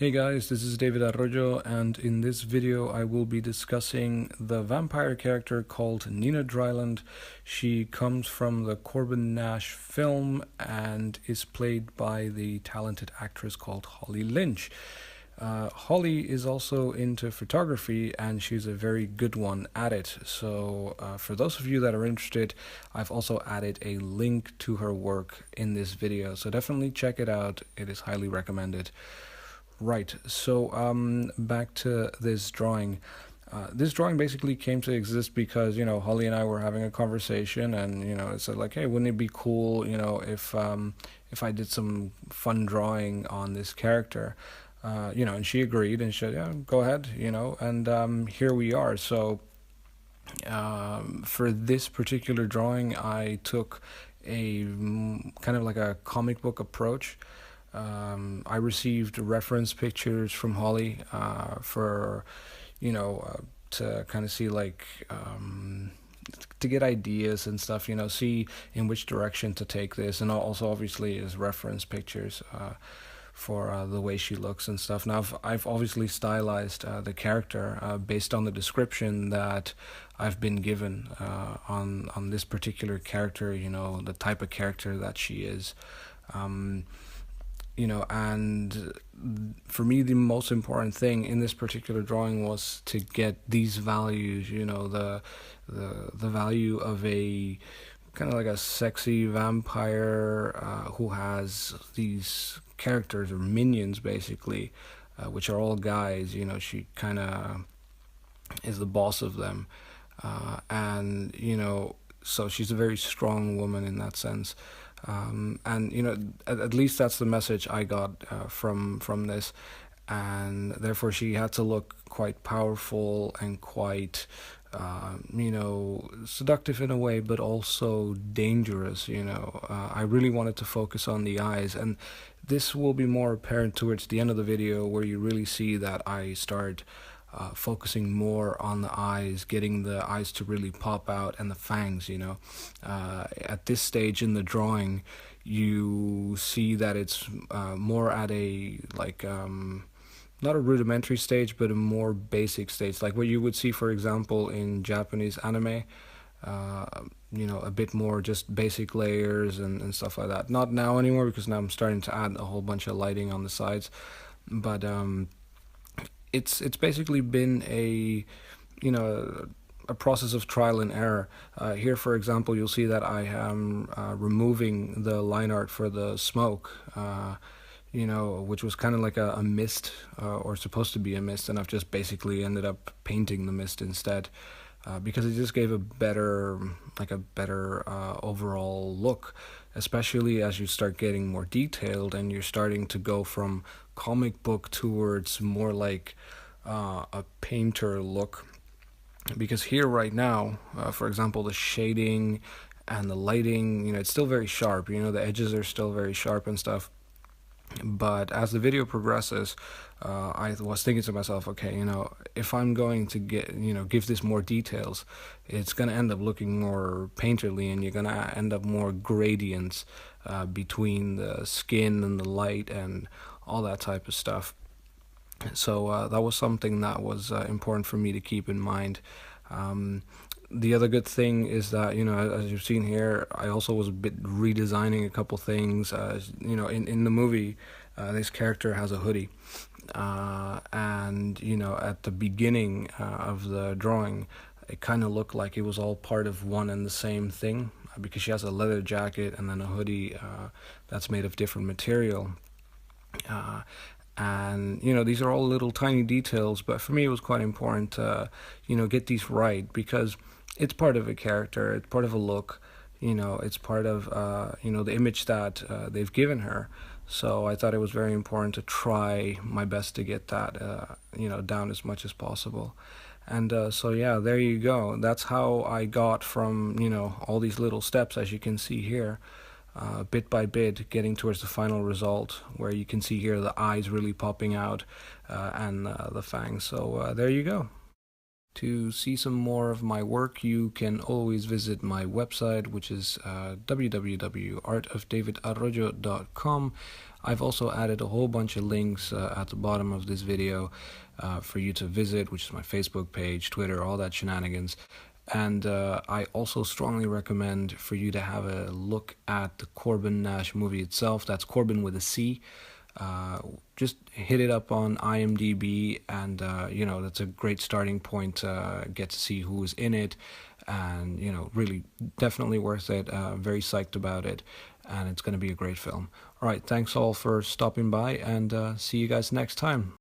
Hey guys, this is David Arroyo, and in this video I will be discussing the vampire character called Nina Dryland. She comes from the Corbin Nash film and is played by the talented actress called Holly Lynch. Holly is also into photography and she's a very good one at it. So for those of you that are interested, I've also added a link to her work in this video. So definitely check it out. It is highly recommended. Right, so back to this drawing. This drawing basically came to exist because, Holly and I were having a conversation and, it said like, hey, wouldn't it be cool, if I did some fun drawing on this character? And she agreed and she said, yeah, go ahead, and here we are. So for this particular drawing, I took a kind of like a comic book approach. I received reference pictures from Holly for, to kind of see like, to get ideas and stuff, see in which direction to take this, and also obviously as reference pictures for the way she looks and stuff. Now I've obviously stylized the character based on the description that I've been given on this particular character, the type of character that she is. And for me, the most important thing in this particular drawing was to get these values, the value of a kind of like a sexy vampire who has these characters or minions, basically, which are all guys. She kind of is the boss of them. And so she's a very strong woman in that sense. And at least that's the message I got from this, and therefore she had to look quite powerful and quite seductive in a way, but also dangerous. I really wanted to focus on the eyes, and this will be more apparent towards the end of the video, where you really see that I start focusing more on the eyes, getting the eyes to really pop out, and the fangs. At this stage in the drawing, you see that it's more at a not a rudimentary stage, but a more basic stage, like what you would see, for example, in Japanese anime. A bit more just basic layers and stuff like that. Not now anymore, because now I'm starting to add a whole bunch of lighting on the sides, but it's basically been a process of trial and error. Here, for example, you'll see that I am removing the line art for the smoke, which was kind of like a mist, or supposed to be a mist, and I've just basically ended up painting the mist instead, because it just gave a better overall look, especially as you start getting more detailed and you're starting to go from comic book towards more like a painter look. Because here right now, for example, the shading and the lighting, it's still very sharp, the edges are still very sharp and stuff. But as the video progresses, I was thinking to myself, okay, if I'm going to give this more details, it's going to end up looking more painterly, and you're going to end up more gradients between the skin and the light and all that type of stuff. So that was something that was important for me to keep in mind. The other good thing is that, as you've seen here, I also was a bit redesigning a couple things. In the movie, this character has a hoodie. And, at the beginning of the drawing, it kind of looked like it was all part of one and the same thing, because she has a leather jacket and then a hoodie that's made of different material. And these are all little tiny details, but for me it was quite important to get these right, because it's part of a character, it's part of a look, it's part of the image that they've given her. So I thought it was very important to try my best to get that down as much as possible. And so yeah, there you go. That's how I got from all these little steps, as you can see here, bit by bit, getting towards the final result, where you can see here the eyes really popping out and the fangs. So there you go. To see some more of my work, you can always visit my website, which is www.artofdavidarroyo.com. I've also added a whole bunch of links at the bottom of this video for you to visit, which is my Facebook page, Twitter, all that shenanigans. And I also strongly recommend for you to have a look at the Corbin Nash movie itself. That's Corbin with a C. Just hit it up on IMDb, and that's a great starting point to get to see who's in it, and really definitely worth it. Very psyched about it, and it's going to be a great film. All right, thanks all for stopping by, and see you guys next time.